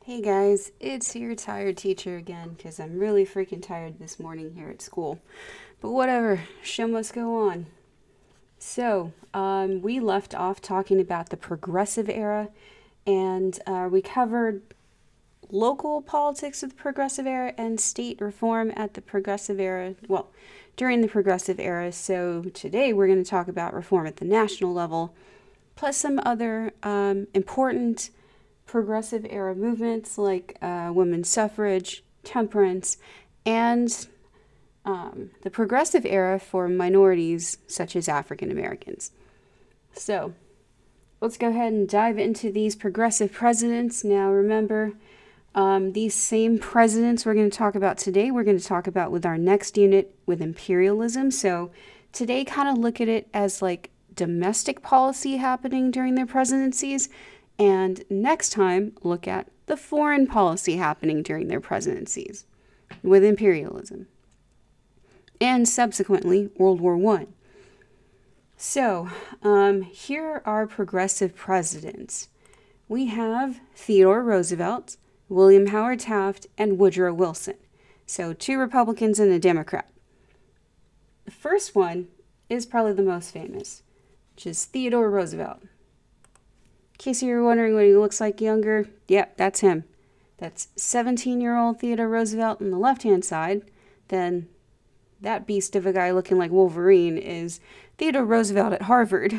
Hey guys, it's your tired teacher again because I'm really freaking tired this morning here at school. But whatever, show must go on. So, we left off talking about the Progressive Era, and we covered local politics of the Progressive Era and state reform at the Progressive Era, well, during the Progressive Era. So today we're going to talk about reform at the national level, plus some other important progressive era movements like women's suffrage, temperance, and the progressive era for minorities such as African Americans. So let's go ahead and dive into these progressive presidents. Now remember, these same presidents we're going to talk about today, we're going to talk about with our next unit with imperialism. So today kind of look at it as like domestic policy happening during their presidencies. And next time, look at the foreign policy happening during their presidencies with imperialism. And subsequently, World War I. So, here are progressive presidents. We have Theodore Roosevelt, William Howard Taft, and Woodrow Wilson. So, 2 Republicans and a Democrat. The first one is probably the most famous, which is Theodore Roosevelt. In case you were wondering what he looks like younger, yep, that's him. That's 17-year-old Theodore Roosevelt on the left-hand side. Then that beast of a guy looking like Wolverine is Theodore Roosevelt at Harvard.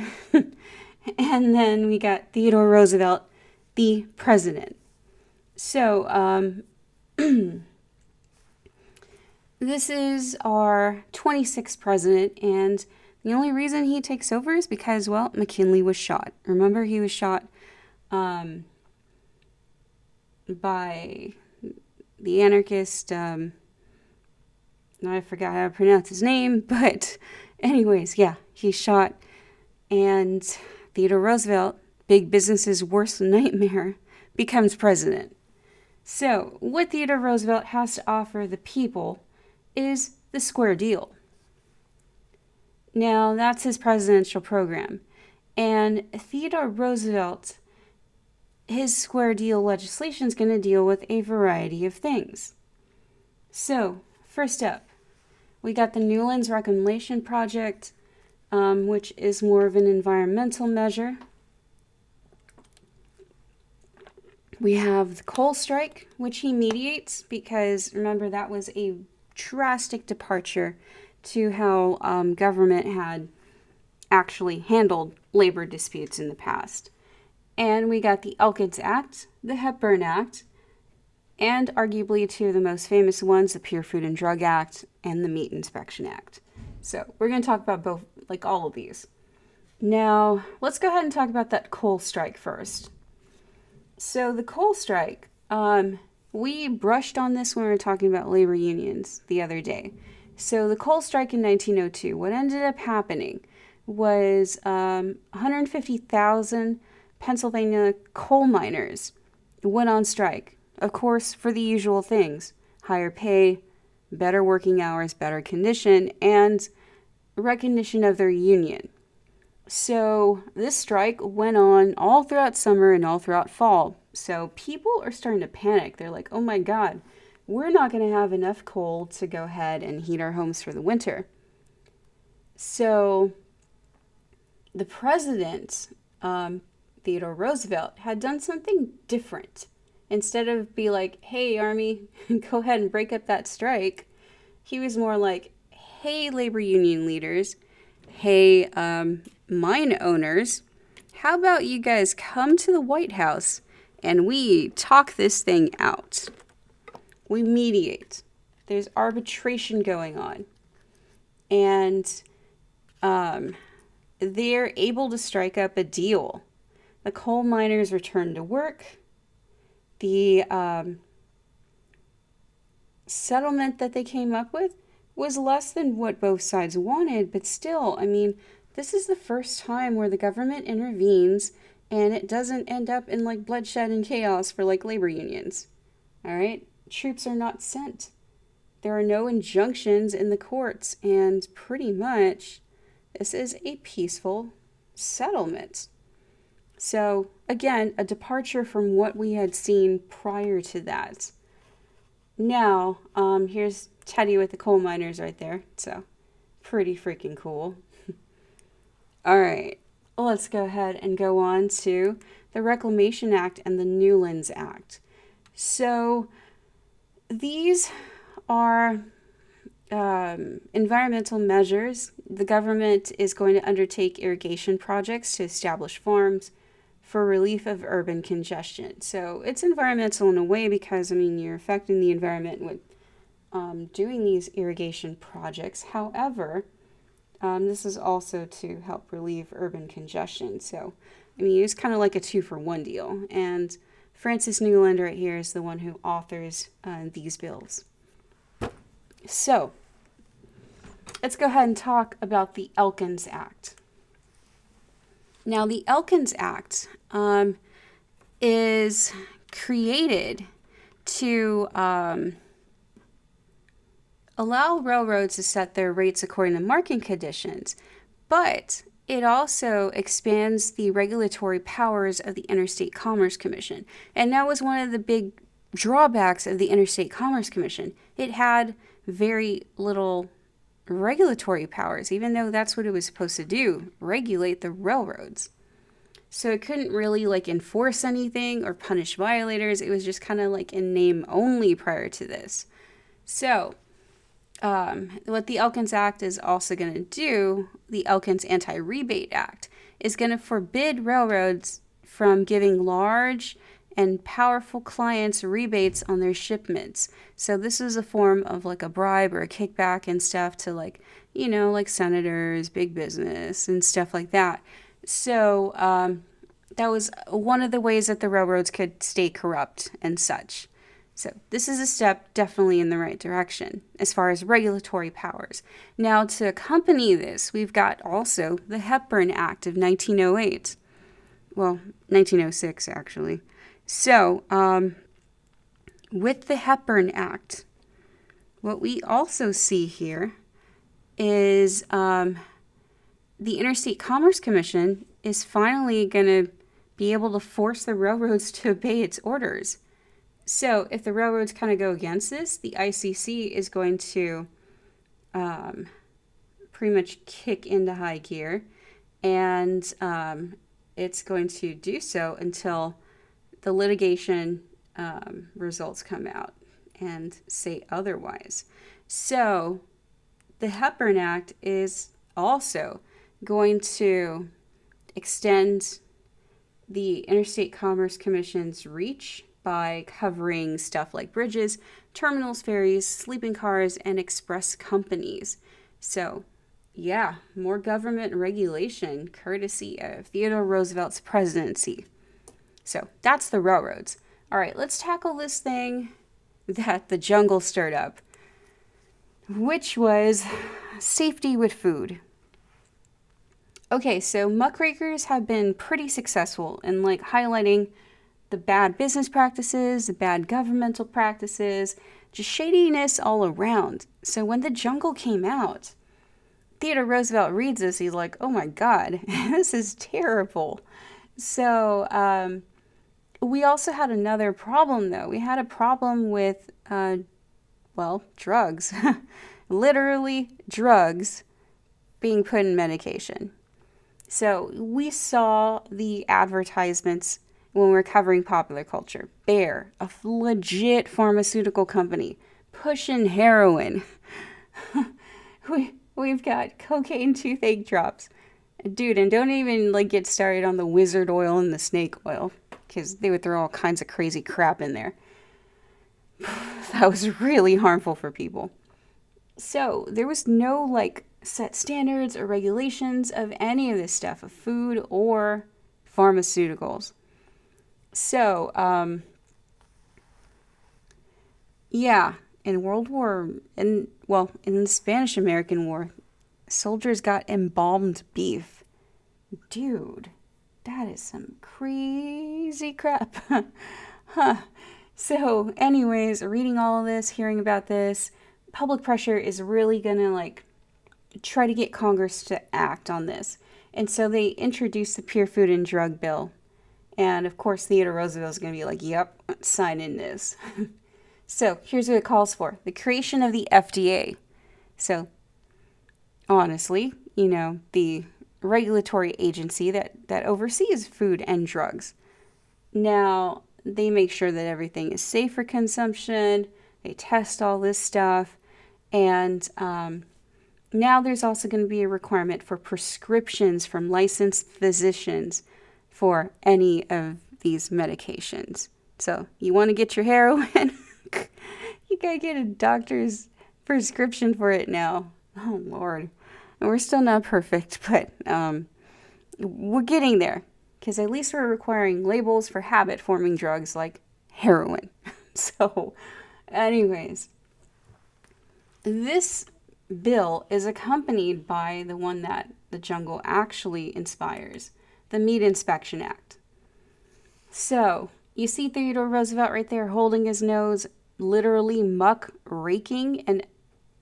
And then we got Theodore Roosevelt, the president. So, this is our 26th president, and the only reason he takes over is because, well, McKinley was shot. Remember, he was shot by the anarchist, I forgot how to pronounce his name, but anyways, yeah, he's shot. And Theodore Roosevelt, big business's worst nightmare, becomes president. So, what Theodore Roosevelt has to offer the people is the square deal. Now, that's his presidential program. And Theodore Roosevelt, his square deal legislation is going to deal with a variety of things. So, first up, we got the Newlands Reclamation Project, which is more of an environmental measure. We have the coal strike, which he mediates, because remember that was a drastic departure to how government had actually handled labor disputes in the past. And we got the Elkins Act, the Hepburn Act, and arguably 2 of the most famous ones, the Pure Food and Drug Act and the Meat Inspection Act. So we're going to talk about both, like all of these. Now, let's go ahead and talk about that coal strike first. So the coal strike, we brushed on this when we were talking about labor unions the other day. So the coal strike in 1902, what ended up happening was 150,000 Pennsylvania coal miners went on strike. Of course, for the usual things, higher pay, better working hours, better condition, and recognition of their union. So this strike went on all throughout summer and all throughout fall. So people are starting to panic. They're like, oh my God, we're not going to have enough coal to go ahead and heat our homes for the winter. So the president, Theodore Roosevelt, had done something different. Instead of be like, hey, Army, go ahead and break up that strike, he was more like, hey, labor union leaders, hey, mine owners, how about you guys come to the White House and we talk this thing out? We mediate. There's arbitration going on. And they're able to strike up a deal. The coal miners return to work. The settlement that they came up with was less than what both sides wanted, but still, I mean, this is the first time where the government intervenes and it doesn't end up in like bloodshed and chaos for like labor unions. All right? Troops are not sent. There are no injunctions in the courts, and pretty much this is a peaceful settlement. So again, a departure from what we had seen prior to that. Now, here's Teddy with the coal miners right there. So, pretty freaking cool. All right, let's go ahead and go on to the Reclamation Act and the Newlands Act. So, these are environmental measures. The government is going to undertake irrigation projects to establish farms for relief of urban congestion. So it's environmental in a way because, you're affecting the environment with doing these irrigation projects. However, this is also to help relieve urban congestion. So, it's kind of like a 2-for-1 deal. And Francis Newland right here is the one who authors these bills. So, let's go ahead and talk about the Elkins Act. Now, the Elkins Act is created to allow railroads to set their rates according to market conditions, but it also expands the regulatory powers of the Interstate Commerce Commission. And that was one of the big drawbacks of the Interstate Commerce Commission. It had very little regulatory powers, even though that's what it was supposed to do, regulate the railroads. So it couldn't really enforce anything or punish violators. It was just kind of in name only prior to this. So what the Elkins Act is also going to do, the Elkins Anti-Rebate Act, is going to forbid railroads from giving large and powerful clients rebates on their shipments. So this is a form of a bribe or a kickback and stuff to senators, big business and stuff like that. So that was one of the ways that the railroads could stay corrupt and such. So this is a step definitely in the right direction as far as regulatory powers. Now, to accompany this, we've got also the Hepburn Act of 1908. Well, 1906, actually. So, with the Hepburn Act, what we also see here is the Interstate Commerce Commission is finally going to be able to force the railroads to obey its orders. So if the railroads kind of go against this, the ICC is going to pretty much kick into high gear, and it's going to do so until the litigation results come out and say otherwise. So the Hepburn Act is also going to extend the Interstate Commerce Commission's reach by covering stuff like bridges, terminals, ferries, sleeping cars, and express companies. So, yeah, more government regulation courtesy of Theodore Roosevelt's presidency. So, that's the railroads. All right, let's tackle this thing that the jungle stirred up, which was safety with food. Okay, so muckrakers have been pretty successful in highlighting the bad business practices, the bad governmental practices, just shadiness all around. So when the jungle came out, Theodore Roosevelt reads this, he's like, oh my God, this is terrible. So we also had another problem though. We had a problem with, drugs. Literally drugs being put in medication. So we saw the advertisements when we're covering popular culture. Bayer, a legit pharmaceutical company, pushing heroin. We've got cocaine toothache drops. Dude, and don't even get started on the wizard oil and the snake oil, because they would throw all kinds of crazy crap in there. That was really harmful for people. So there was no set standards or regulations of any of this stuff, of food or pharmaceuticals. So, in in the Spanish-American War, soldiers got embalmed beef. Dude, that is some crazy crap. Huh. So, anyways, reading all of this, hearing about this, public pressure is really gonna try to get Congress to act on this. And so they introduced the Pure Food and Drug Bill. And of course, Theodore Roosevelt is going to be like, yep, sign in this. So here's what it calls for: the creation of the FDA. So honestly, the regulatory agency that oversees food and drugs. Now, they make sure that everything is safe for consumption. They test all this stuff. And now there's also going to be a requirement for prescriptions from licensed physicians for any of these medications. So you want to get your heroin? You got to get a doctor's prescription for it now. Oh, Lord. We're still not perfect, but we're getting there. Because at least we're requiring labels for habit-forming drugs like heroin. So, anyways, this bill is accompanied by the one that the jungle actually inspires, the Meat Inspection Act. So, you see Theodore Roosevelt right there holding his nose, literally muck raking and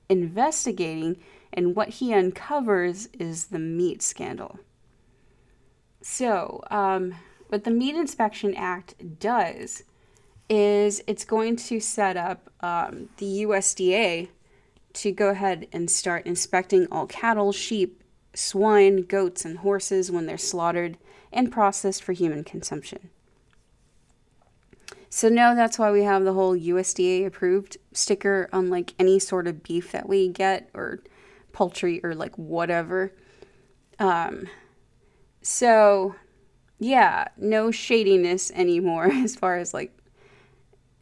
investigating, and what he uncovers is the meat scandal. So, what the Meat Inspection Act does is it's going to set up the USDA to go ahead and start inspecting all cattle, sheep, swine, goats, and horses when they're slaughtered and processed for human consumption. So now that's why we have the whole USDA approved sticker on like any sort of beef that we get, or poultry, or like whatever. So yeah, no shadiness anymore as far as like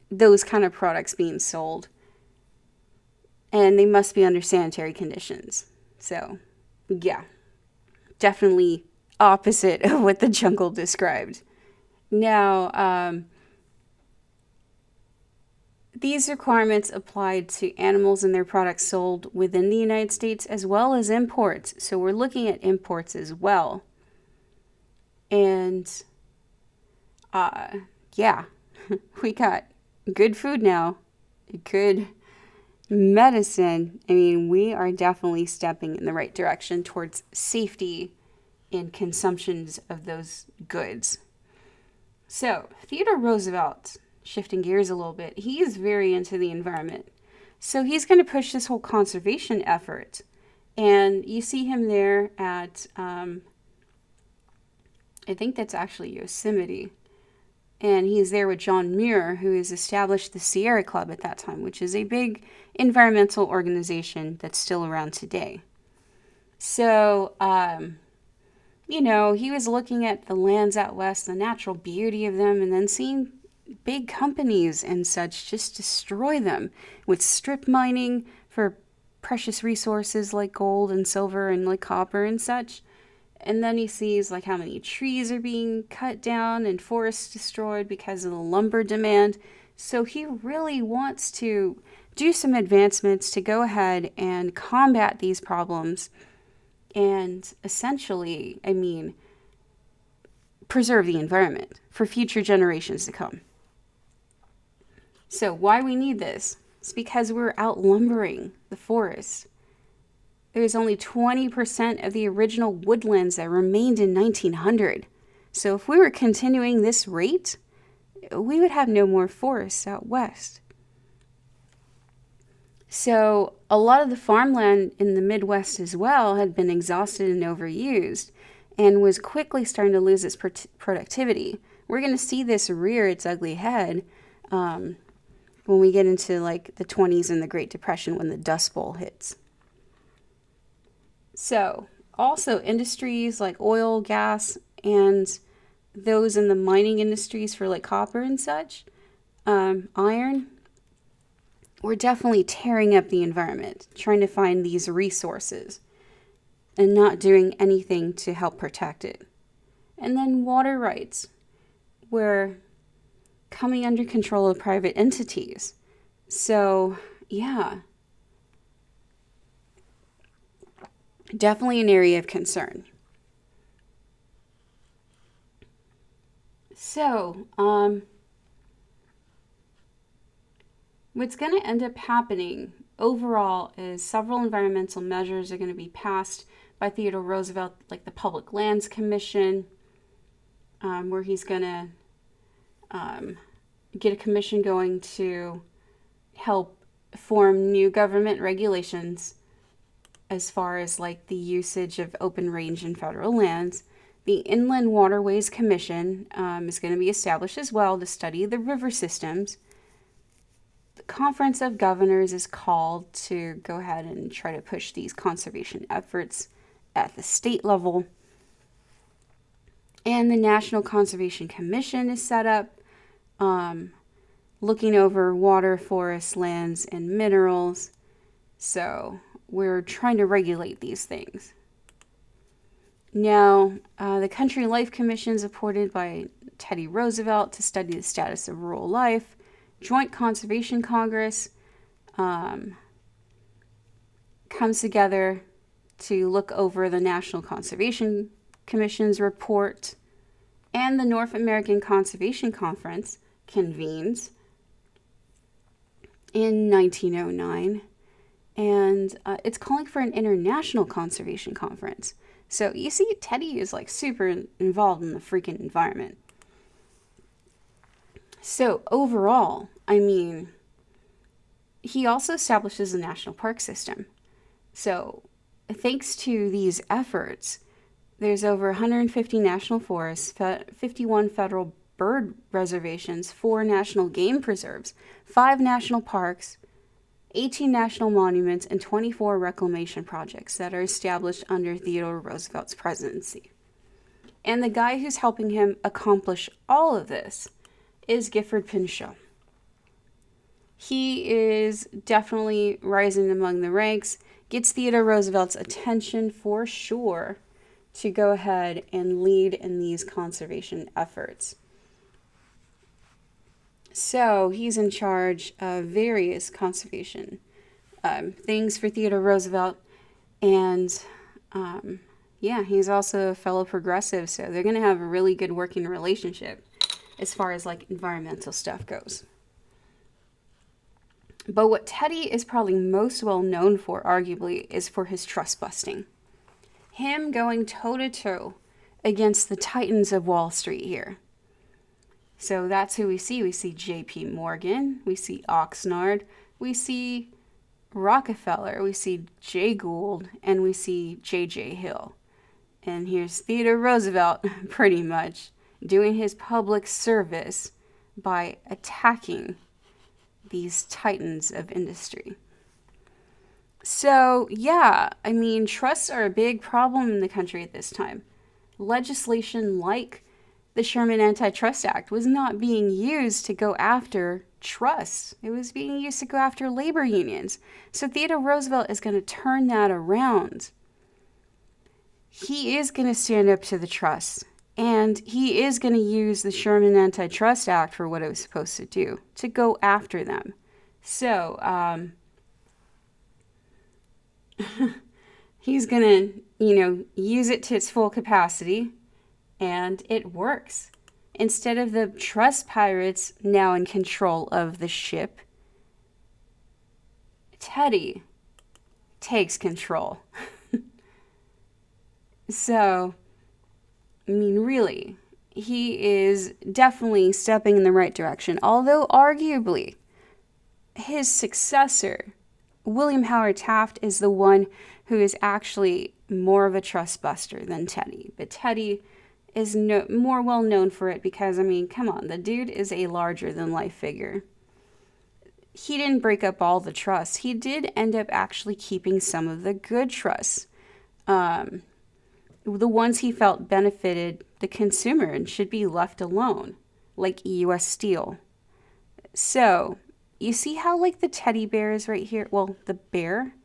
those kind of products being sold. And they must be under sanitary conditions. So yeah, definitely opposite of what the jungle described. Now, these requirements applied to animals and their products sold within the United States as well as imports. So we're looking at imports as well. And yeah, we got good food now, good medicine. I mean, we are definitely stepping in the right direction towards safety in consumptions of those goods. So Theodore Roosevelt, shifting gears a little bit, he is very into the environment. So he's going to push this whole conservation effort. And you see him there at, I think that's actually Yosemite. And he's there with John Muir, who has established the Sierra Club at that time, which is a big environmental organization that's still around today. So, he was looking at the lands out west, the natural beauty of them, and then seeing big companies and such just destroy them with strip mining for precious resources like gold and silver and like copper and such. And then he sees like how many trees are being cut down and forests destroyed because of the lumber demand. So he really wants to do some advancements to go ahead and combat these problems and essentially, preserve the environment for future generations to come. So why we need this? It's because we're outlumbering the forest. There's only 20% of the original woodlands that remained in 1900. So if we were continuing this rate, we would have no more forests out west. So a lot of the farmland in the Midwest as well had been exhausted and overused and was quickly starting to lose its productivity. We're going to see this rear its ugly head when we get into like the 20s and the Great Depression when the Dust Bowl hits. So, also industries like oil, gas, and those in the mining industries for like copper and such, iron, we're definitely tearing up the environment, trying to find these resources and not doing anything to help protect it. And then water rights, we're coming under control of private entities. So, yeah. Definitely an area of concern. So, what's going to end up happening overall is several environmental measures are going to be passed by Theodore Roosevelt, like the Public Lands Commission. where he's going to get a commission going to help form new government regulations as far as like the usage of open range and federal lands. The Inland Waterways Commission is going to be established as well to study the river systems. The Conference of Governors is called to go ahead and try to push these conservation efforts at the state level. And the National Conservation Commission is set up, looking over water, forest, lands, and minerals. So we're trying to regulate these things. Now, the Country Life Commission is appointed by Teddy Roosevelt to study the status of rural life. Joint Conservation Congress comes together to look over the National Conservation Commission's report, and the North American Conservation Conference convenes in 1909, and it's calling for an international conservation conference. So you see, Teddy is like super involved in the freaking environment. So overall, I mean, he also establishes a national park system. So thanks to these efforts, there's over 150 national forests, 51 federal bird reservations, 4 national game preserves, 5 national parks, 18 national monuments, and 24 reclamation projects that are established under Theodore Roosevelt's presidency. And the guy who's helping him accomplish all of this is Gifford Pinchot. He is definitely rising among the ranks, gets Theodore Roosevelt's attention for sure to go ahead and lead in these conservation efforts. So he's in charge of various conservation things for Theodore Roosevelt. And he's also a fellow progressive, so they're going to have a really good working relationship as far as like environmental stuff goes. But what Teddy is probably most well known for, arguably, is for his trust busting. Him going toe-to-toe against the titans of Wall Street here. So that's who we see. We see J.P. Morgan, we see Oxnard, we see Rockefeller, we see Jay Gould, and we see J.J. Hill. And here's Theodore Roosevelt, pretty much, doing his public service by attacking these titans of industry. So, yeah, I mean, trusts are a big problem in the country at this time. Legislation like the Sherman Antitrust Act was not being used to go after trusts. It was being used to go after labor unions. So Theodore Roosevelt is going to turn that around. He is going to stand up to the trusts. And he is going to use the Sherman Antitrust Act for what it was supposed to do, to go after them. So, he's going to, use it to its full capacity, and it works. Instead of the trust pirates now in control of the ship, Teddy takes control. So, I mean, really, he is definitely stepping in the right direction, although arguably his successor, William Howard Taft, is the one who is actually more of a trust buster than Teddy. But Teddy is more well known for it because, I mean, come on, the dude is a larger than life figure. He didn't break up all the trusts. He did end up actually keeping some of the good trusts. The ones he felt benefited the consumer and should be left alone, like U.S. Steel. So, you see how, like, the teddy bear is right here? Well, the bear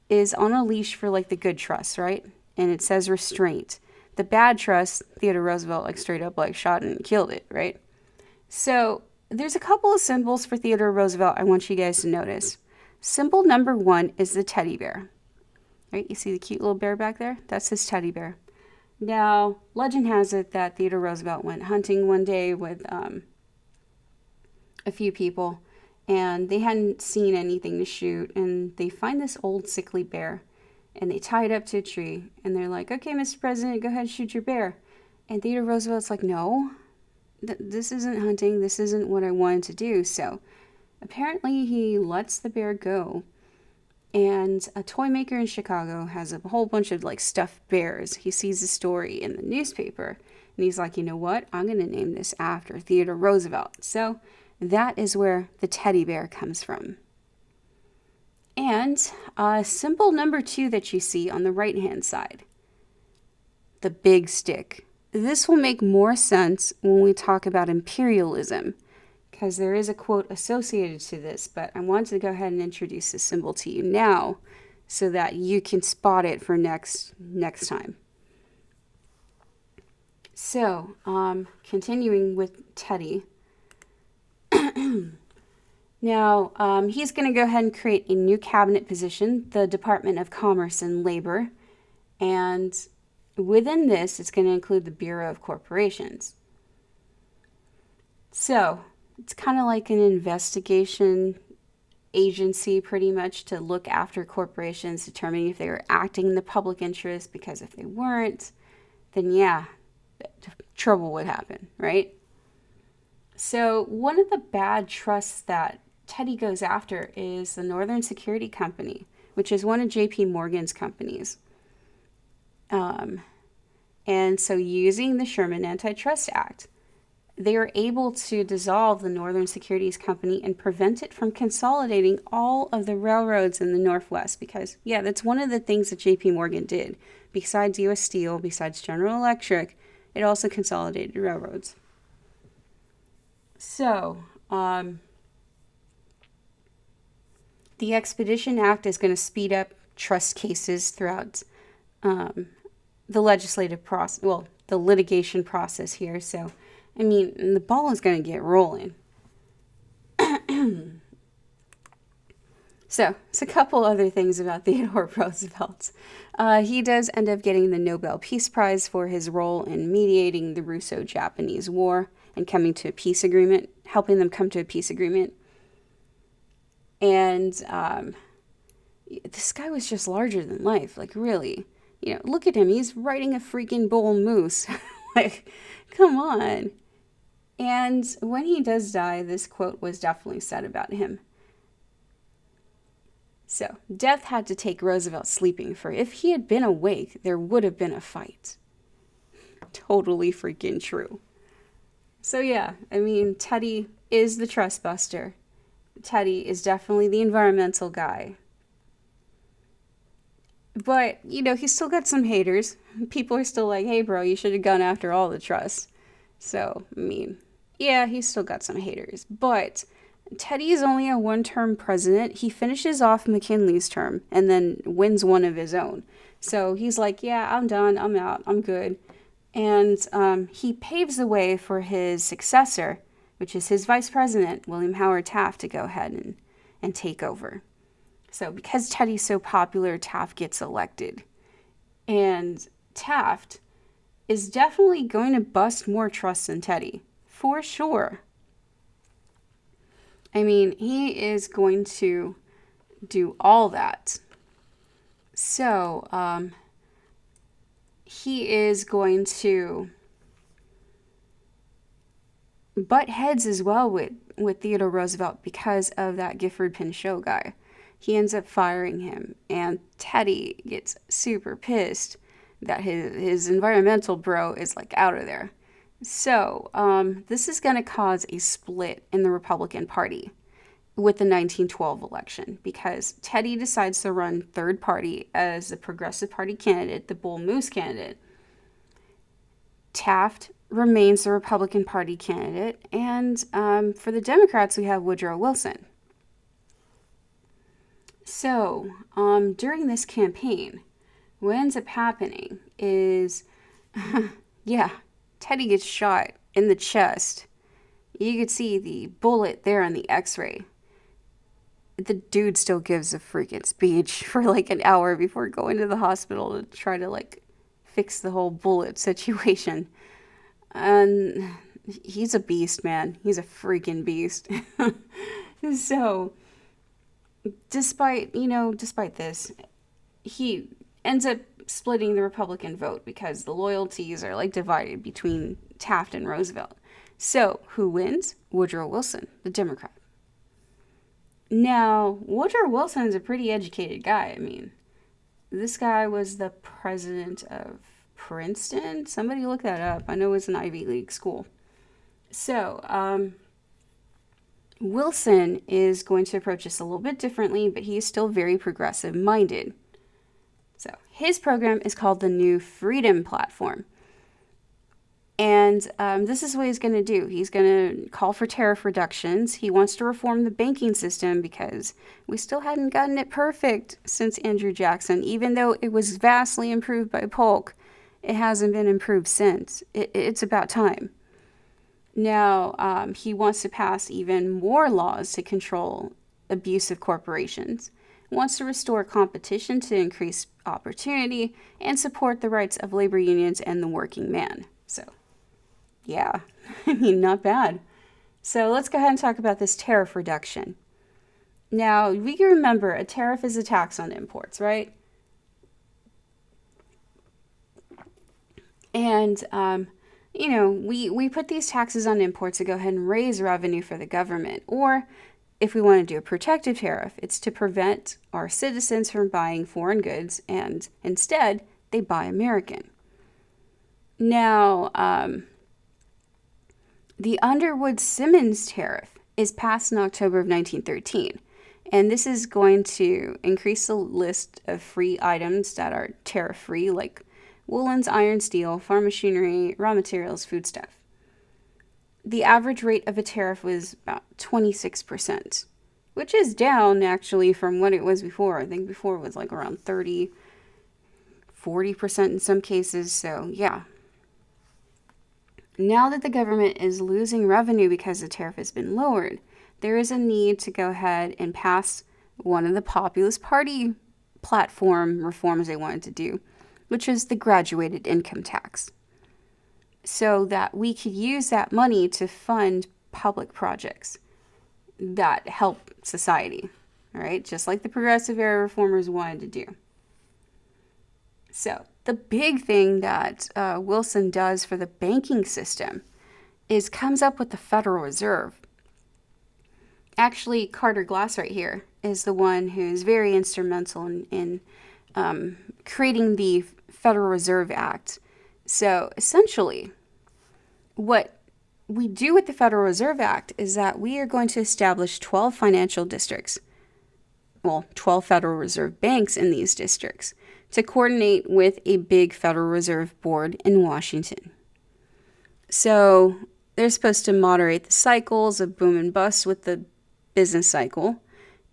is on a leash for, like, the good trust, right? And it says restraint. The bad trust, Theodore Roosevelt, like, straight up, like, shot and killed it, right? So, there's a couple of symbols for Theodore Roosevelt I want you guys to notice. Symbol number 1 is the teddy bear. Right? You see the cute little bear back there? That's his teddy bear. Now, legend has it that Theodore Roosevelt went hunting one day with a few people, and they hadn't seen anything to shoot, and they find this old sickly bear, and they tie it up to a tree, and they're like, okay, Mr. President, go ahead and shoot your bear. And Theodore Roosevelt's like, no, this isn't hunting. This isn't what I wanted to do. So apparently he lets the bear go. And a toy maker in Chicago has a whole bunch of like stuffed bears. He sees a story in the newspaper and he's like, you know what? I'm going to name this after Theodore Roosevelt. So that is where the teddy bear comes from. And symbol number 2 that you see on the right-hand side, the big stick. This will make more sense when we talk about imperialism, because there is a quote associated to this, but I wanted to go ahead and introduce this symbol to you now so that you can spot it for next time. So, continuing with Teddy. Now, he's going to go ahead and create a new cabinet position, the Department of Commerce and Labor, and within this, it's going to include the Bureau of Corporations. So, it's kind of like an investigation agency, pretty much, to look after corporations, determining if they were acting in the public interest, because if they weren't, then yeah, trouble would happen, right? So one of the bad trusts that Teddy goes after is the Northern Security Company, which is one of J.P. Morgan's companies. And so using the Sherman Antitrust Act, they were able to dissolve the Northern Securities Company and prevent it from consolidating all of the railroads in the Northwest. Because, yeah, that's one of the things that J.P. Morgan did. Besides U.S. Steel, besides General Electric, it also consolidated railroads. So, the Expedition Act is going to speed up trust cases throughout the legislative process, well, the litigation process here. So, I mean, the ball is going to get rolling. So, it's a couple other things about Theodore Roosevelt. He does end up getting the Nobel Peace Prize for his role in mediating the Russo-Japanese War and coming to a peace agreement, helping them come to a peace agreement. And this guy was just larger than life, like really. You know, look at him, he's riding a freaking bull moose. Like, come on. And when he does die, this quote was definitely said about him. So, death had to take Roosevelt sleeping, for if he had been awake, there would have been a fight. Totally freaking true. So yeah, I mean, Teddy is the trust buster. Teddy is definitely the environmental guy. But, you know, he's still got some haters. People are still like, hey bro, you should have gone after all the trusts. So, I mean, yeah, he's still got some haters. But Teddy is only a one-term president. He finishes off McKinley's term and then wins one of his own. So he's like, yeah, I'm done. I'm out. I'm good. And he paves the way for his successor, which is his vice president, William Howard Taft, to go ahead and take over. So because Teddy's so popular, Taft gets elected. And Taft is definitely going to bust more trusts than Teddy, for sure. I mean, he is going to do all that. So, he is going to butt heads as well with Theodore Roosevelt because of that Gifford Pinchot guy. He ends up firing him, and Teddy gets super pissed that his environmental bro is like out of there. So, this is going to cause a split in the Republican Party with the 1912 election, because Teddy decides to run third party as the Progressive Party candidate, the Bull Moose candidate. Taft remains the Republican Party candidate, and for the Democrats, we have Woodrow Wilson. So, during this campaign, what ends up happening is, yeah, Teddy gets shot in the chest. You could see the bullet there on the x-ray. The dude still gives a freaking speech for like an hour before going to the hospital to try to like fix the whole bullet situation. And he's a beast, man. He's a freaking beast. So, despite this, he ends up splitting the Republican vote because the loyalties are like divided between Taft and Roosevelt. So who wins? Woodrow Wilson, the Democrat. Now, Woodrow Wilson is a pretty educated guy. I mean, this guy was the president of Princeton. Somebody look that up. I know it's an Ivy League school. So, Wilson is going to approach this a little bit differently, but he is still very progressive minded. So his program is called the New Freedom Platform. And this is what he's going to do. He's going to call for tariff reductions. He wants to reform the banking system because we still hadn't gotten it perfect since Andrew Jackson. Even though it was vastly improved by Polk, it hasn't been improved since. It's about time. Now, he wants to pass even more laws to control abusive corporations. He wants to restore competition to increase opportunity and support the rights of labor unions and the working man. So, yeah, I mean, not bad. So let's go ahead and talk about this tariff reduction. Now, we can remember a tariff is a tax on imports, right? And, we put these taxes on imports to go ahead and raise revenue for the government. Or if we want to do a protective tariff, it's to prevent our citizens from buying foreign goods, and instead they buy American. Now, the Underwood-Simmons tariff is passed in October of 1913, and this is going to increase the list of free items that are tariff-free, like woolens, iron, steel, farm machinery, raw materials, foodstuff. The average rate of a tariff was about 26%, which is down actually from what it was before. I think before it was like around 30, 40% in some cases. So yeah. Now that the government is losing revenue because the tariff has been lowered, there is a need to go ahead and pass one of the Populist Party platform reforms they wanted to do, which is the graduated income tax, so that we could use that money to fund public projects that help society, all right? Just like the progressive era reformers wanted to do. So the big thing that Wilson does for the banking system is comes up with the Federal Reserve. Actually, Carter Glass right here is the one who's very instrumental in creating the Federal Reserve Act. So essentially, what we do with the Federal Reserve Act is that we are going to establish 12 financial districts, 12 Federal Reserve banks in these districts, to coordinate with a big Federal Reserve Board in Washington. So they're supposed to moderate the cycles of boom and bust with the business cycle,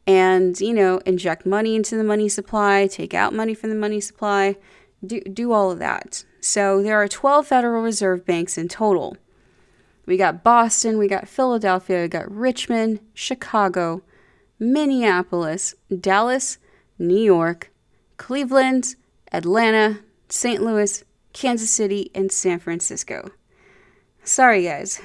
and, inject money into the money supply, take out money from the money supply, do all of that. So there are 12 Federal Reserve banks in total. We got Boston, we got Philadelphia, we got Richmond, Chicago, Minneapolis, Dallas, New York, Cleveland, Atlanta, St. Louis, Kansas City, and San Francisco. Sorry, guys.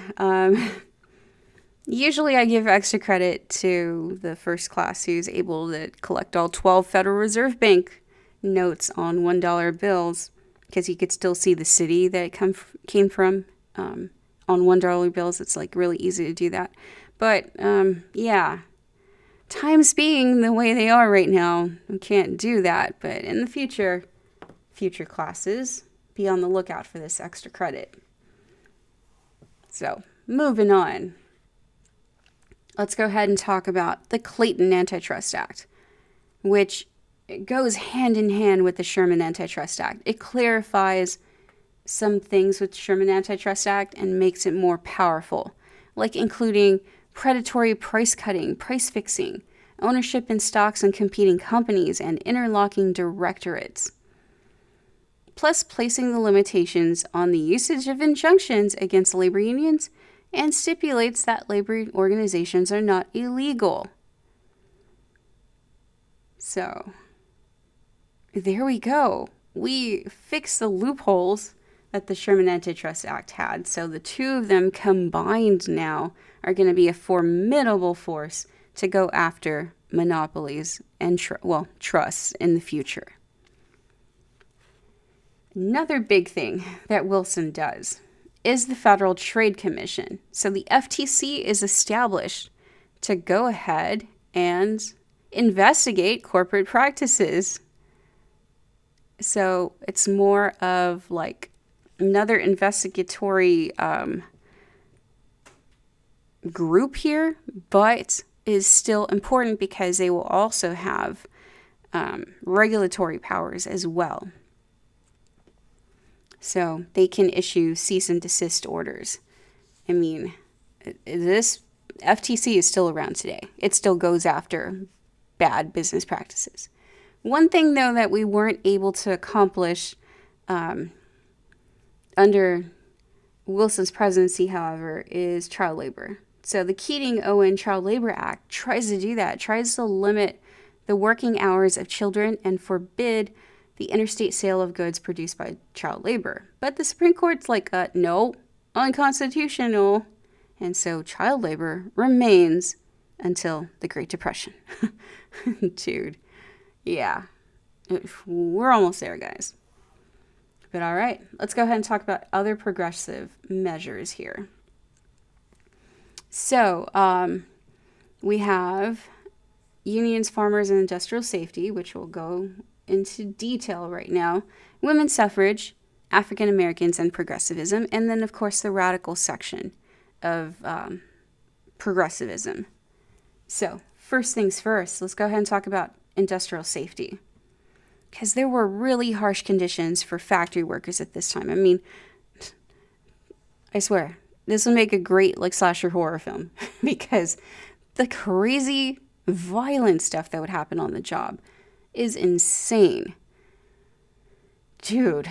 Usually I give extra credit to the first class who's able to collect all 12 Federal Reserve Bank notes on $1 bills, because you could still see the city that it came from on $1 bills. It's like really easy to do that. But yeah, times being the way they are right now, we can't do that. But in the future classes, be on the lookout for this extra credit. So moving on. Let's go ahead and talk about the Clayton Antitrust Act, which goes hand in hand with the Sherman Antitrust Act. It clarifies some things with the Sherman Antitrust Act and makes it more powerful, like including predatory price cutting, price fixing, ownership in stocks and competing companies, and interlocking directorates. Plus placing the limitations on the usage of injunctions against labor unions, and stipulates that labor organizations are not illegal. So, there we go. We fixed the loopholes that the Sherman Antitrust Act had. So the two of them combined now are going to be a formidable force to go after monopolies and trusts in the future. Another big thing that Wilson does is the Federal Trade Commission. So the FTC is established to go ahead and investigate corporate practices. So it's more of like another investigatory group here, but is still important because they will also have regulatory powers as well. So they can issue cease and desist orders. I mean, this FTC is still around today. It still goes after bad business practices. One thing, though, that we weren't able to accomplish under Wilson's presidency, however, is child labor. So the Keating-Owen Child Labor Act tries to do that, tries to limit the working hours of children and forbid the interstate sale of goods produced by child labor. But the Supreme Court's like, no, unconstitutional. And so child labor remains until the Great Depression. Dude, yeah, we're almost there, guys. But all right, let's go ahead and talk about other progressive measures here. So we have unions, farmers, and industrial safety, which we'll go into detail right now, women's suffrage, African Americans, and progressivism, and then, of course, the radical section of progressivism. So first things first, let's go ahead and talk about industrial safety, because there were really harsh conditions for factory workers at this time. I mean, I swear, this would make a great slasher horror film because the crazy, violent stuff that would happen on the job is insane. Dude,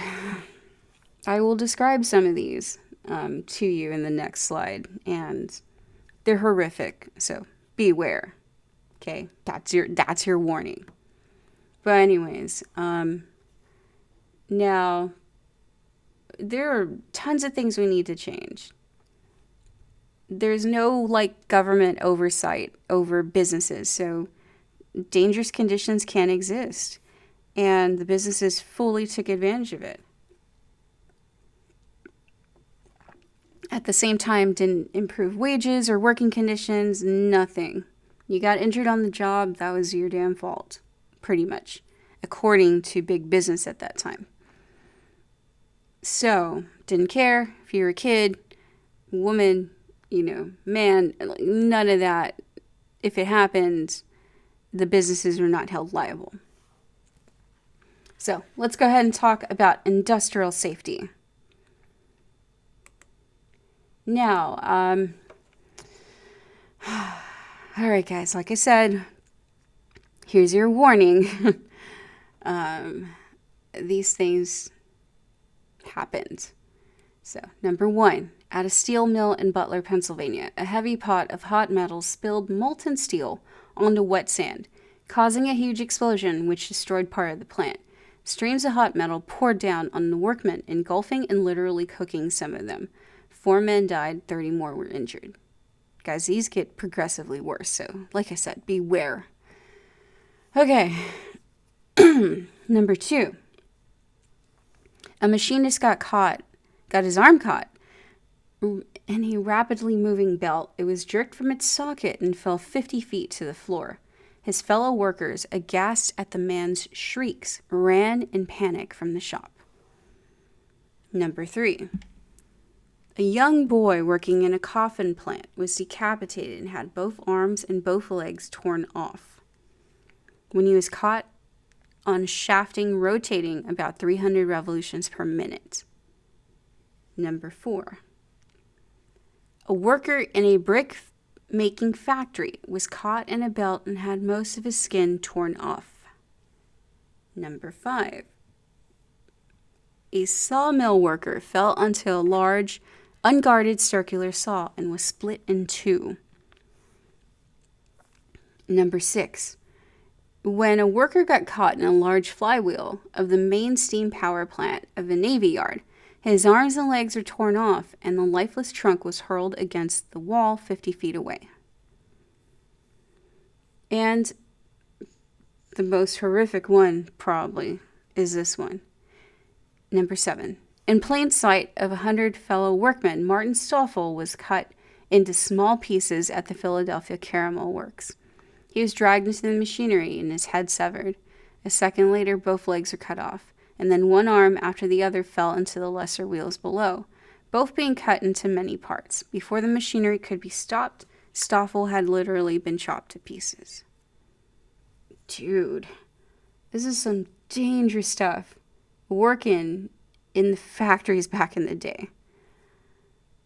I will describe some of these to you in the next slide, and they're horrific, so beware. Okay, that's your warning. But anyways, now there are tons of things we need to change. There's no government oversight over businesses, so dangerous conditions can exist, and the businesses fully took advantage of it. At the same time, didn't improve wages or working conditions, nothing. You got injured on the job, that was your damn fault, pretty much, according to big business at that time. So, didn't care if you were a kid, woman, man, none of that. If it happened, the businesses were not held liable. So let's go ahead and talk about industrial safety. Now, all right, guys, like I said, here's your warning. These things happened. So, number 1, at a steel mill in Butler, Pennsylvania, a heavy pot of hot metal spilled molten steel onto wet sand, causing a huge explosion which destroyed part of the plant. Streams of hot metal poured down on the workmen, engulfing and literally cooking some of them. 4 men died, 30 more were injured. Guys, these get progressively worse, so like I said, beware. Okay, number 2. A machinist got his arm caught in a rapidly moving belt. It was jerked from its socket and fell 50 feet to the floor. His fellow workers, aghast at the man's shrieks, ran in panic from the shop. Number 3. A young boy working in a coffin plant was decapitated and had both arms and both legs torn off when he was caught on shafting rotating about 300 revolutions per minute. Number 4. A worker in a brick-making factory was caught in a belt and had most of his skin torn off. Number 5. A sawmill worker fell onto a large, unguarded circular saw and was split in 2. Number 6. When a worker got caught in a large flywheel of the main steam power plant of a Navy yard, his arms and legs were torn off, and the lifeless trunk was hurled against the wall 50 feet away. And the most horrific one, probably, is this one. Number 7. In plain sight of 100 fellow workmen, Martin Stoffel was cut into small pieces at the Philadelphia Caramel Works. He was dragged into the machinery and his head severed. A second later, both legs were cut off, and then one arm after the other fell into the lesser wheels below, both being cut into many parts. Before the machinery could be stopped, Stoffel had literally been chopped to pieces. Dude, this is some dangerous stuff. Working in the factories back in the day.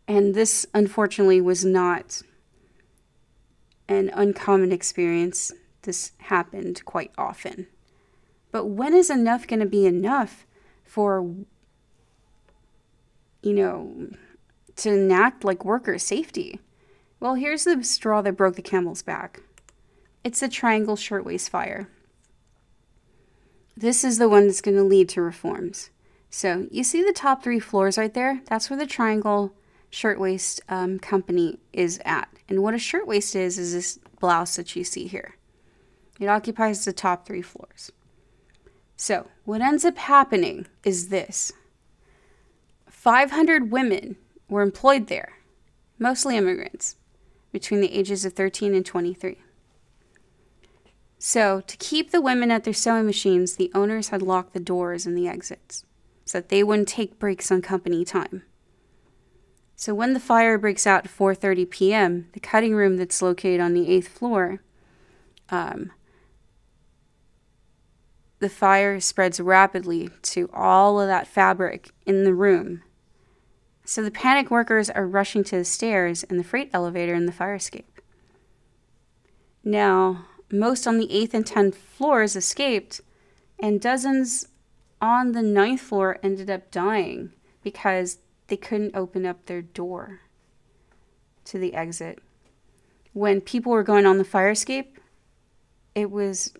And this, unfortunately, was not an uncommon experience. This happened quite often. But when is enough going to be enough for, to enact like worker safety? Well, here's the straw that broke the camel's back. It's the Triangle Shirtwaist Fire. This is the one that's going to lead to reforms. So you see the top 3 floors right there? That's where the Triangle Shirtwaist Company is at. And what a shirtwaist is this blouse that you see here. It occupies the top 3 floors. So what ends up happening is this. 500 women were employed there, mostly immigrants, between the ages of 13 and 23. So to keep the women at their sewing machines, the owners had locked the doors and the exits so that they wouldn't take breaks on company time. So when the fire breaks out at 4:30 p.m., the cutting room that's located on the 8th floor, the fire spreads rapidly to all of that fabric in the room. So the panicked workers are rushing to the stairs and the freight elevator in the fire escape. Now, most on the 8th and 10th floors escaped, and dozens on the 9th floor ended up dying because they couldn't open up their door to the exit. When people were going on the fire escape, it was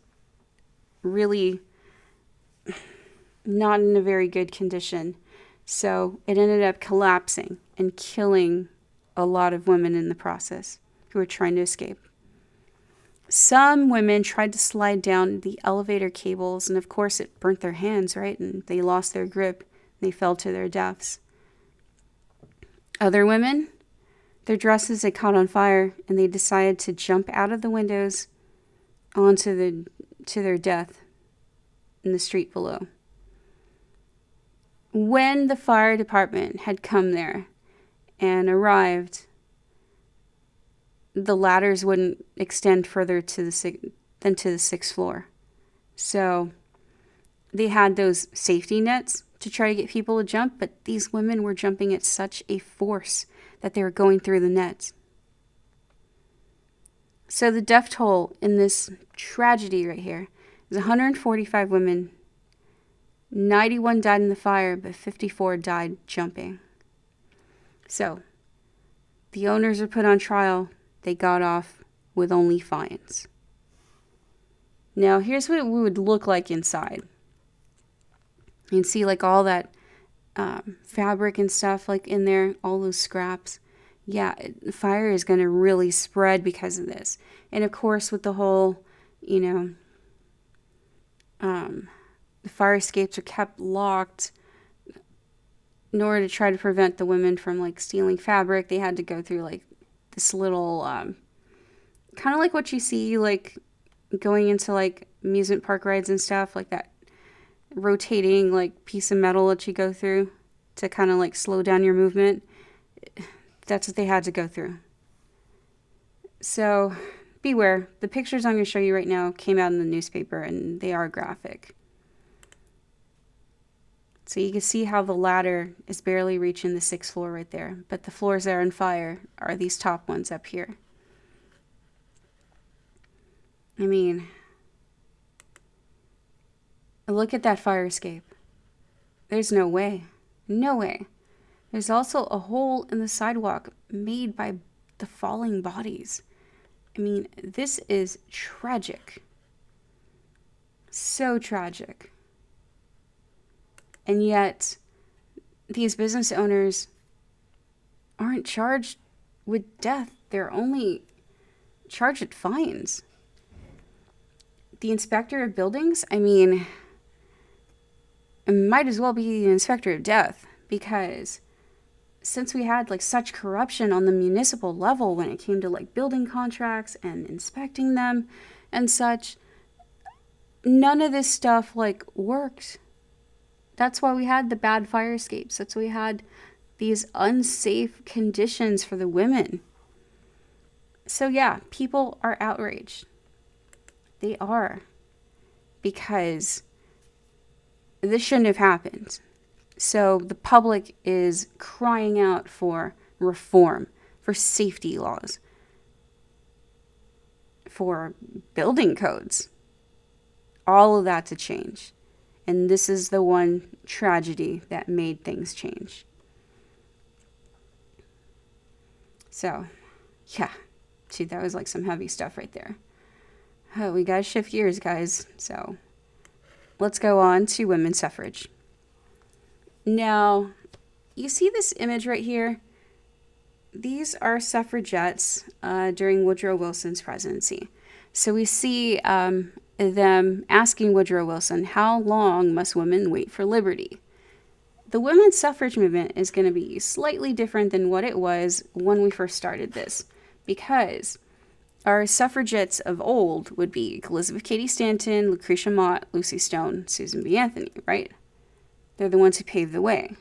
really not in a very good condition. So it ended up collapsing and killing a lot of women in the process who were trying to escape. Some women tried to slide down the elevator cables, and of course it burnt their hands, right? And they lost their grip. They fell to their deaths. Other women, their dresses had caught on fire, and they decided to jump out of the windows to their death in the street below. When the fire department had come there and arrived, the ladders wouldn't extend further than to the 6th floor. So they had those safety nets to try to get people to jump, but these women were jumping at such a force that they were going through the nets. So the death toll in this tragedy right here is 145 women. 91 died in the fire, but 54 died jumping. So the owners were put on trial. They got off with only fines. Now, here's what it would look like inside. You can see like all that fabric and stuff like in there, all those scraps. Yeah, the fire is going to really spread because of this. And of course, with the whole, the fire escapes are kept locked in order to try to prevent the women from like stealing fabric. They had to go through like this little, kind of like what you see, like going into like amusement park rides and stuff, like that rotating like piece of metal that you go through to kind of like slow down your movement. That's what they had to go through. So beware. The pictures I'm going to show you right now came out in the newspaper, and they are graphic. So you can see how the ladder is barely reaching the 6th floor right there. But the floors that are on fire are these top ones up here. I mean, look at that fire escape. There's no way. No way. There's also a hole in the sidewalk made by the falling bodies. I mean, this is tragic. So tragic. And yet, these business owners aren't charged with death. They're only charged with fines. The inspector of buildings, I mean, might as well be the inspector of death, because since we had like such corruption on the municipal level when it came to like building contracts and inspecting them and such, none of this stuff like worked. That's why we had the bad fire escapes. That's why we had these unsafe conditions for the women. So yeah, people are outraged. They are. Because this shouldn't have happened. So the public is crying out for reform, for safety laws, for building codes. All of that to change. And this is the one tragedy that made things change. So, yeah. Gee, that was like some heavy stuff right there. Oh, we gotta shift gears, guys. So, let's go on to women's suffrage. Now, you see this image right here? These are suffragettes during Woodrow Wilson's presidency. So we see them asking Woodrow Wilson, how long must women wait for liberty? The women's suffrage movement is going to be slightly different than what it was when we first started this, because our suffragettes of old would be Elizabeth Cady Stanton, Lucretia Mott, Lucy Stone, Susan B. Anthony, right? They're the ones who paved the way.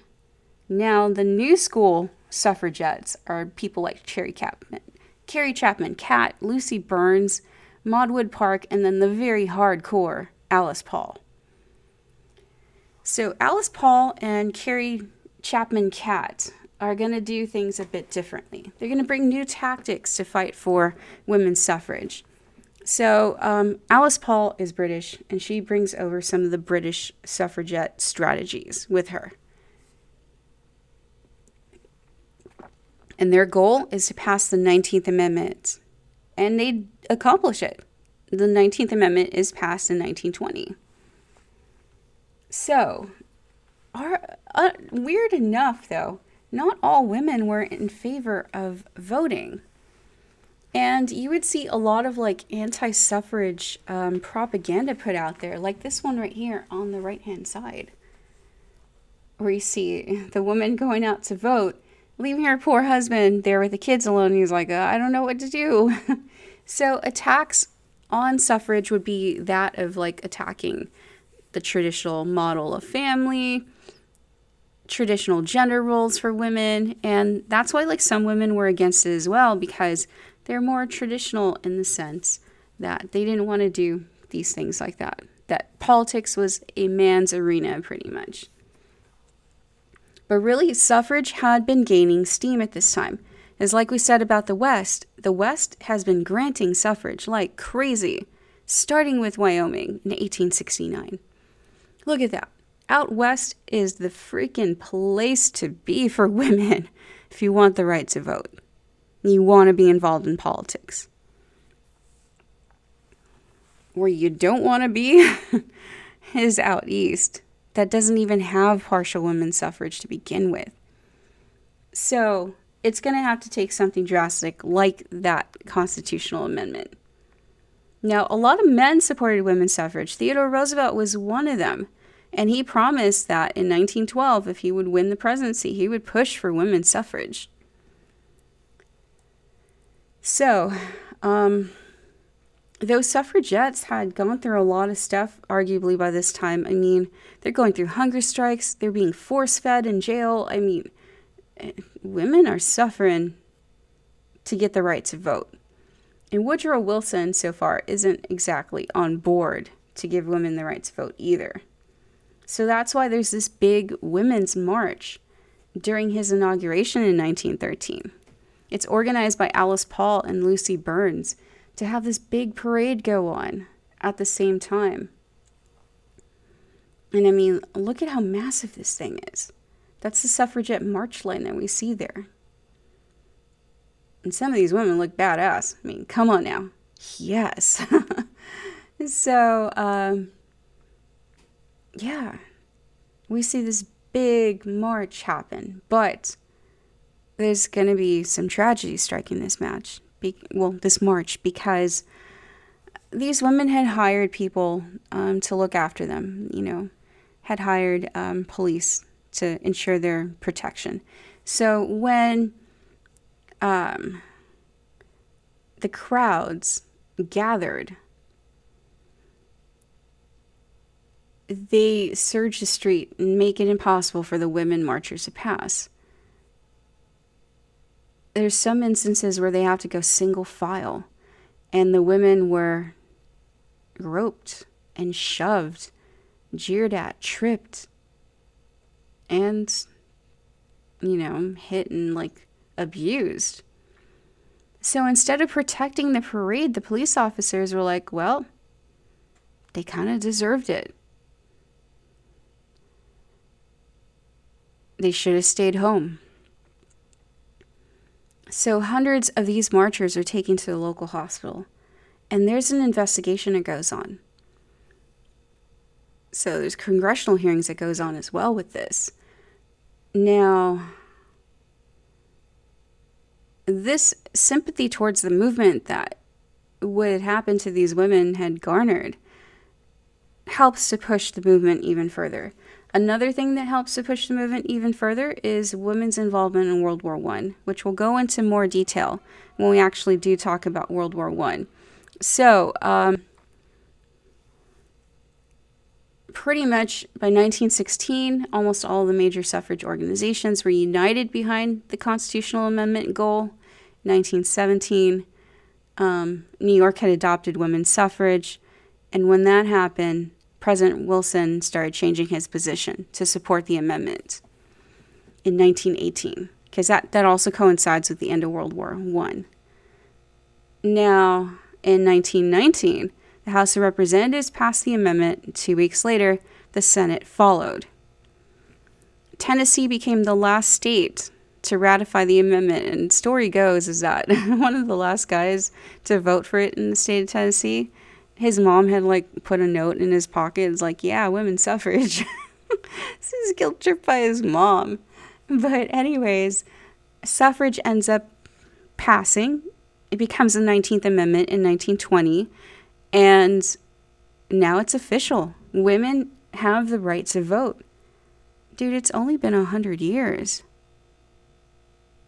Now, the new school suffragettes are people like Carrie Chapman, Catt, Lucy Burns, Maud Wood Park, and then the very hardcore Alice Paul. So Alice Paul and Carrie Chapman Catt are going to do things a bit differently. They're going to bring new tactics to fight for women's suffrage. So Alice Paul is British, and she brings over some of the British suffragette strategies with her. And their goal is to pass the 19th Amendment. And they accomplish it. The 19th Amendment is passed in 1920. So, weird enough, though, not all women were in favor of voting. And you would see a lot of like anti-suffrage propaganda put out there, like this one right here on the right-hand side, where you see the woman going out to vote, leaving her poor husband there with the kids alone. He's like, I don't know what to do. So attacks on suffrage would be that of like attacking the traditional model of family, traditional gender roles for women. And that's why like some women were against it as well, because they're more traditional in the sense that they didn't want to do these things like that. That politics was a man's arena pretty much. But really, suffrage had been gaining steam at this time. As like we said about the West has been granting suffrage like crazy, starting with Wyoming in 1869. Look at that. Out West is the freaking place to be for women if you want the right to vote. You want to be involved in politics. Where you don't want to be is out East. That doesn't even have partial women's suffrage to begin with. So it's going to have to take something drastic like that constitutional amendment. Now, a lot of men supported women's suffrage. Theodore Roosevelt was one of them. And he promised that in 1912, if he would win the presidency, he would push for women's suffrage. So, those suffragettes had gone through a lot of stuff, arguably, by this time. I mean, they're going through hunger strikes. They're being force-fed in jail. I mean, women are suffering to get the right to vote. And Woodrow Wilson, so far, isn't exactly on board to give women the right to vote either. So that's why there's this big women's march during his inauguration in 1913. It's organized by Alice Paul and Lucy Burns to have this big parade go on at the same time. And I mean, look at how massive this thing is. That's the suffragette march line that we see there. And some of these women look badass. I mean, come on now. Yes. So, yeah. We see this big march happen. But there's going to be some tragedy striking this march, because these women had hired people to look after them, had hired police to ensure their protection. So when the crowds gathered, they surged the street and make it impossible for the women marchers to pass. There's some instances where they have to go single file, and the women were groped and shoved, jeered at, tripped, and, hit and, abused. So instead of protecting the parade, the police officers were like, well, they kind of deserved it. They should have stayed home. So hundreds of these marchers are taken to the local hospital, and there's an investigation that goes on. So there's congressional hearings that goes on as well with this. Now, this sympathy towards the movement that what had happened to these women had garnered helps to push the movement even further. Another thing that helps to push the movement even further is women's involvement in World War I, which we'll go into more detail when we actually do talk about World War I. So, pretty much by 1916, almost all of the major suffrage organizations were united behind the constitutional amendment goal. 1917, New York had adopted women's suffrage, and when that happened, President Wilson started changing his position to support the amendment in 1918, because that also coincides with the end of World War I. Now, in 1919, the House of Representatives passed the amendment. 2 weeks later, the Senate followed. Tennessee became the last state to ratify the amendment, and story goes is that one of the last guys to vote for it in the state of Tennessee, his mom had put a note in his pocket. It's like, yeah, women's suffrage. This is guilt tripped by his mom. But anyways, suffrage ends up passing. It becomes the 19th Amendment in 1920. And now it's official. Women have the right to vote. Dude, it's only been 100 years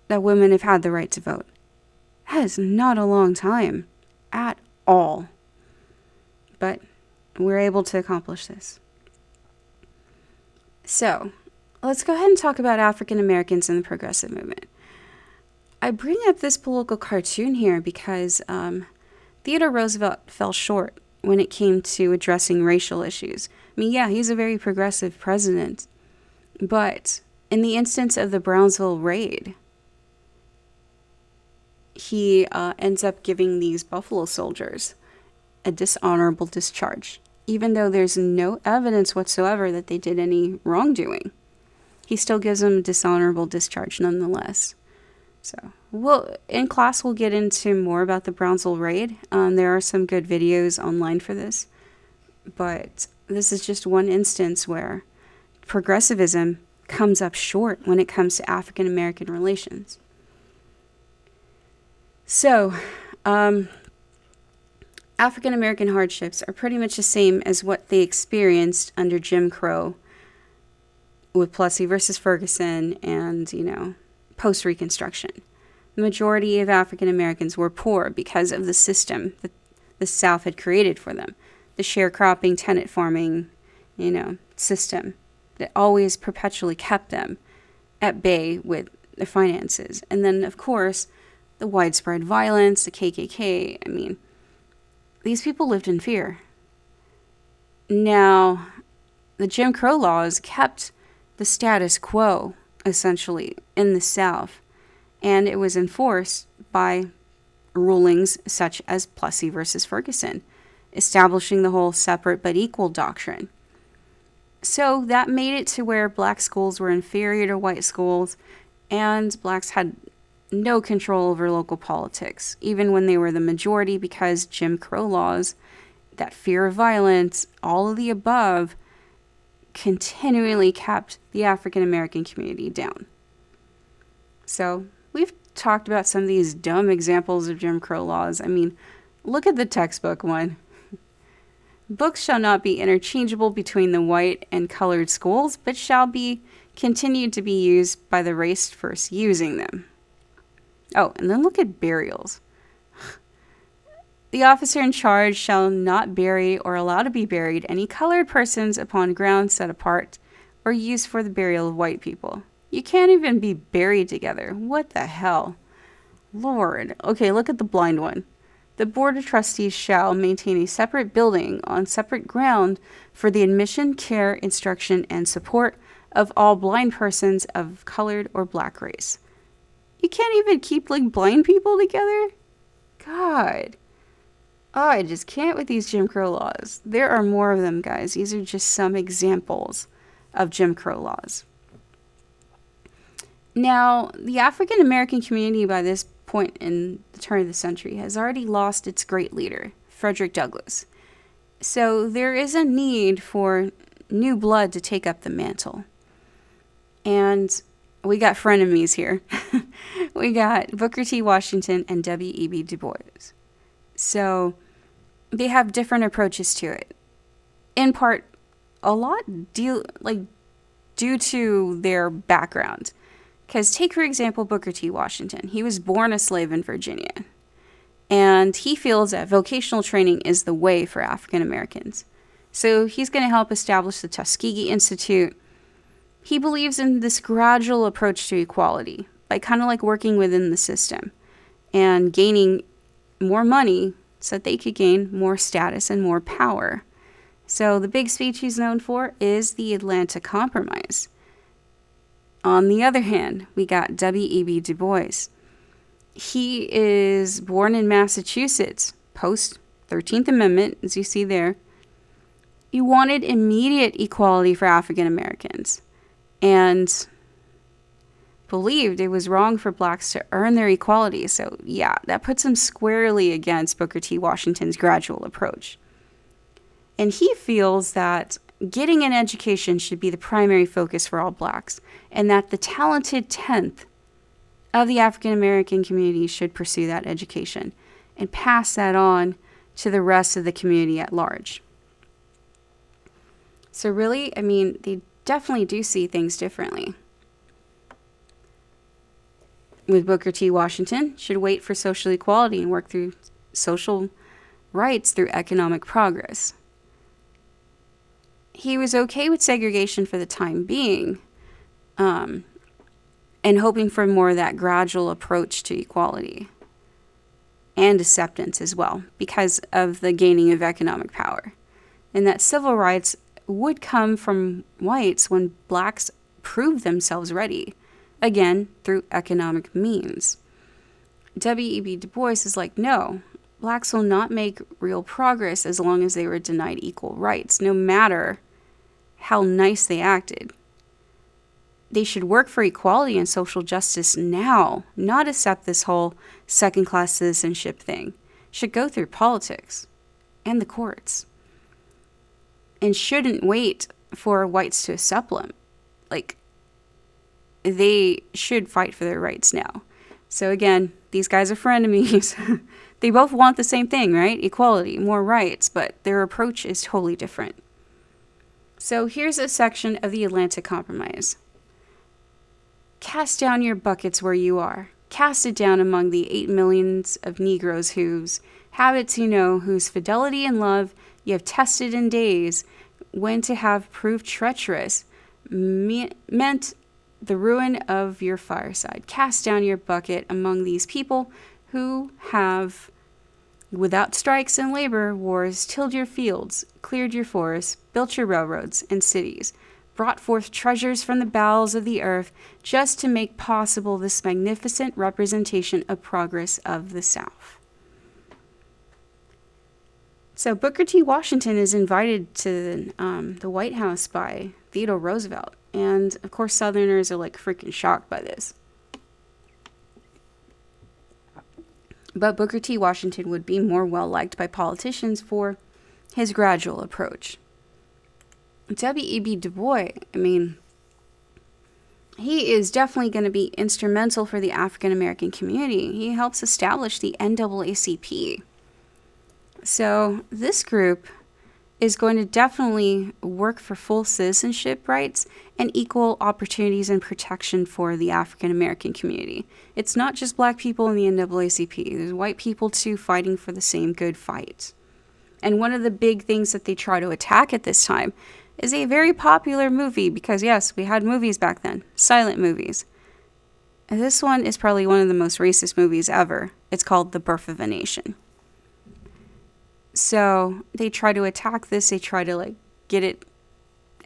that women have had the right to vote. That is not a long time at all. But we're able to accomplish this. So, let's go ahead and talk about African Americans in the progressive movement. I bring up this political cartoon here because Theodore Roosevelt fell short when it came to addressing racial issues. I mean, yeah, he's a very progressive president, but in the instance of the Brownsville raid, he ends up giving these Buffalo soldiers a dishonorable discharge, even though there's no evidence whatsoever that they did any wrongdoing. He still gives them a dishonorable discharge nonetheless. So, in class, we'll get into more about the Brownsville raid. There are some good videos online for this, but this is just one instance where progressivism comes up short when it comes to African American relations. So, African American hardships are pretty much the same as what they experienced under Jim Crow with Plessy versus Ferguson and, post-Reconstruction. The majority of African Americans were poor because of the system that the South had created for them. The sharecropping, tenant farming, system that always perpetually kept them at bay with their finances. And then, of course, the widespread violence, the KKK. I mean, these people lived in fear. Now, the Jim Crow laws kept the status quo, essentially, in the South, and it was enforced by rulings such as Plessy versus Ferguson, establishing the whole separate but equal doctrine. So that made it to where black schools were inferior to white schools, and blacks had no control over local politics, even when they were the majority, because Jim Crow laws, that fear of violence, all of the above, continually kept the African American community down. So we've talked about some of these dumb examples of Jim Crow laws. I mean, look at the textbook one. Books shall not be interchangeable between the white and colored schools, but shall be continued to be used by the race first using them. Oh, and then look at burials. The officer in charge shall not bury or allow to be buried any colored persons upon grounds set apart or used for the burial of white people. You can't even be buried together. What the hell? Lord. Okay, look at the blind one. The Board of Trustees shall maintain a separate building on separate ground for the admission, care, instruction, and support of all blind persons of colored or black race. You can't even keep, like, blind people together? God. Oh, I just can't with these Jim Crow laws. There are more of them, guys. These are just some examples of Jim Crow laws. Now, the African American community by this point in the turn of the century has already lost its great leader, Frederick Douglass. So there is a need for new blood to take up the mantle. And we got frenemies here. We got Booker T. Washington and W.E.B. Du Bois. So they have different approaches to it. In part, a lot due to their background. Because take, for example, Booker T. Washington. He was born a slave in Virginia. And he feels that vocational training is the way for African Americans. So he's going to help establish the Tuskegee Institute. He believes in this gradual approach to equality by kind of like working within the system and gaining more money so that they could gain more status and more power. So the big speech he's known for is the Atlanta Compromise. On the other hand, we got W.E.B. Du Bois. He is born in Massachusetts, post 13th Amendment, as you see there. He wanted immediate equality for African Americans and believed it was wrong for blacks to earn their equality. So yeah, that puts him squarely against Booker T. Washington's gradual approach. And he feels that getting an education should be the primary focus for all blacks, and that the talented 10th of the African American community should pursue that education and pass that on to the rest of the community at large. So really, I mean, they definitely do see things differently. With Booker T. Washington, should wait for social equality and work through social rights through economic progress. He was okay with segregation for the time being, and hoping for more of that gradual approach to equality and acceptance as well, because of the gaining of economic power. And that civil rights would come from whites when blacks proved themselves ready, again, through economic means. W.E.B. Du Bois is like, no, blacks will not make real progress as long as they were denied equal rights, no matter how nice they acted. They should work for equality and social justice now, not accept this whole second-class citizenship thing. Should go through politics and the courts. And shouldn't wait for whites to accept them. Like, they should fight for their rights now. So again, these guys are frenemies. They both want the same thing, right? Equality, more rights, but their approach is totally different. So here's a section of the Atlanta Compromise. Cast down your buckets where you are. Cast it down among the 8 millions of Negroes whose habits you know, whose fidelity and love you have tested in days, when to have proved treacherous, meant the ruin of your fireside. Cast down your bucket among these people who have, without strikes and labor wars, tilled your fields, cleared your forests, built your railroads and cities, brought forth treasures from the bowels of the earth just to make possible this magnificent representation of progress of the South. So Booker T. Washington is invited to the White House by Theodore Roosevelt. And, of course, Southerners are, like, freaking shocked by this. But Booker T. Washington would be more well-liked by politicians for his gradual approach. W.E.B. Du Bois, I mean, he is definitely going to be instrumental for the African-American community. He helps establish the NAACP. So this group is going to definitely work for full citizenship rights and equal opportunities and protection for the African American community. It's not just black people in the NAACP. There's white people too fighting for the same good fight. And one of the big things that they try to attack at this time is a very popular movie, because yes, we had movies back then, silent movies. And this one is probably one of the most racist movies ever. It's called The Birth of a Nation. So they try to attack this. They try to get it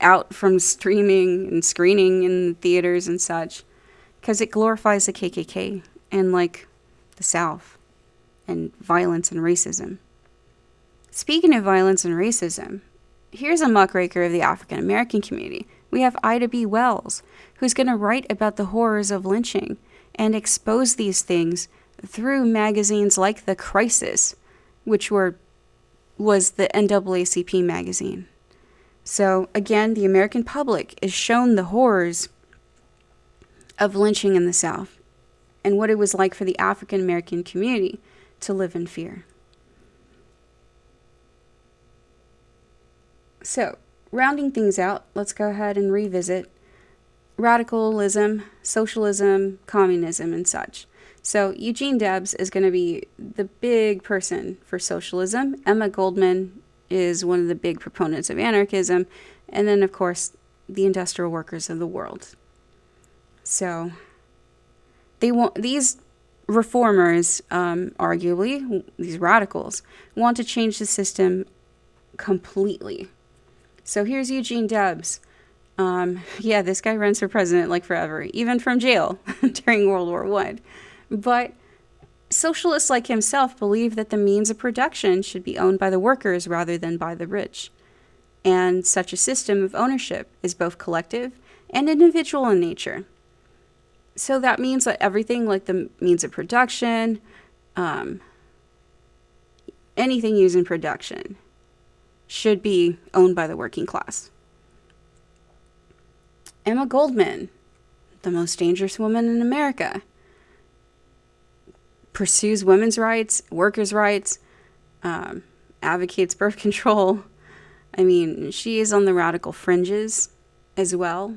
out from streaming and screening in theaters and such, because it glorifies the KKK and the South and violence and racism. Speaking of violence and racism, here's a muckraker of the African American community. We have Ida B. Wells, who's going to write about the horrors of lynching and expose these things through magazines like The Crisis, which was the NAACP magazine. So again, the American public is shown the horrors of lynching in the South and what it was like for the African American community to live in fear. So, rounding things out, let's go ahead and revisit radicalism, socialism, communism, and such. So Eugene Debs is going to be the big person for socialism. Emma Goldman is one of the big proponents of anarchism. And then, of course, the industrial workers of the world. So these reformers, arguably, these radicals, want to change the system completely. So here's Eugene Debs. This guy runs for president forever, even from jail during World War I. But socialists like himself believe that the means of production should be owned by the workers rather than by the rich. And such a system of ownership is both collective and individual in nature. So that means that everything like the means of production, anything used in production, should be owned by the working class. Emma Goldman, the most dangerous woman in America, pursues women's rights, workers' rights, advocates birth control. I mean, she is on the radical fringes as well.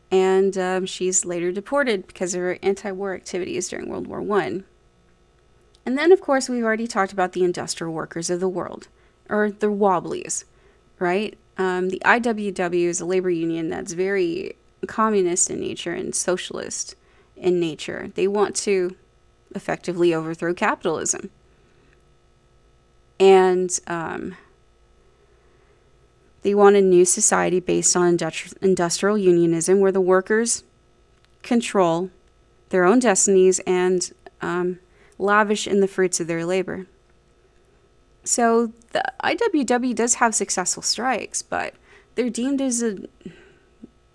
And she's later deported because of her anti-war activities during World War I. And then, of course, we've already talked about the industrial workers of the world, or the Wobblies, right? The IWW is a labor union that's very communist in nature and socialist in nature. They want to effectively overthrow capitalism. And they want a new society based on industrial unionism where the workers control their own destinies and lavish in the fruits of their labor. So the IWW does have successful strikes, but they're deemed as a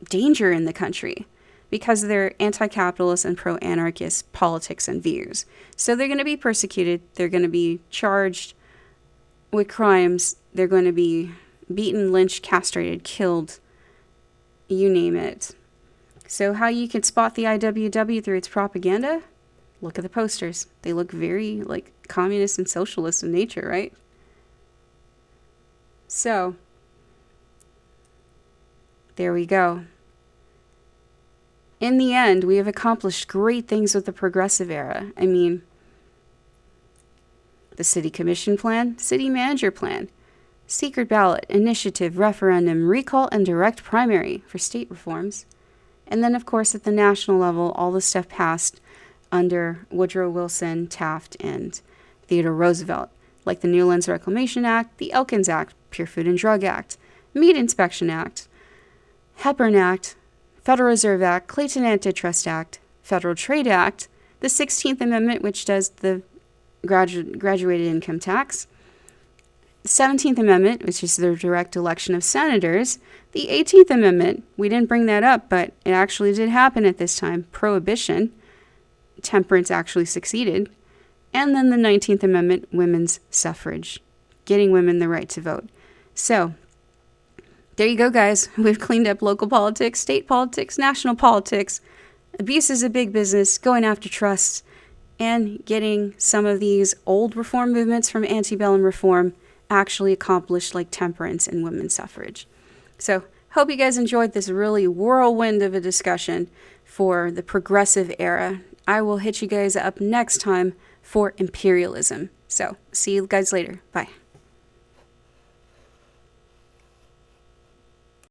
danger in the country because of their anti-capitalist and pro-anarchist politics and views. So they're going to be persecuted. They're going to be charged with crimes. They're going to be beaten, lynched, castrated, killed, you name it. So how you can spot the IWW through its propaganda? Look at the posters. They look very communist and socialist in nature, right? So, there we go. In the end, we have accomplished great things with the progressive era. I mean, the city commission plan, city manager plan, secret ballot, initiative, referendum, recall, and direct primary for state reforms. And then, of course, at the national level, all the stuff passed under Woodrow Wilson, Taft, and Theodore Roosevelt, like the Newlands Reclamation Act, the Elkins Act, Pure Food and Drug Act, Meat Inspection Act, Hepburn Act, Federal Reserve Act, Clayton Antitrust Act, Federal Trade Act, the 16th Amendment, which does the graduated income tax, the 17th Amendment, which is the direct election of senators, the 18th Amendment, we didn't bring that up, but it actually did happen at this time, prohibition, temperance actually succeeded, and then the 19th Amendment, women's suffrage, getting women the right to vote. So, there you go, guys. We've cleaned up local politics, state politics, national politics, abuses of big business, going after trusts, and getting some of these old reform movements from antebellum reform actually accomplished, like temperance and women's suffrage. So hope you guys enjoyed this really whirlwind of a discussion for the progressive era. I will hit you guys up next time for imperialism. So see you guys later. Bye.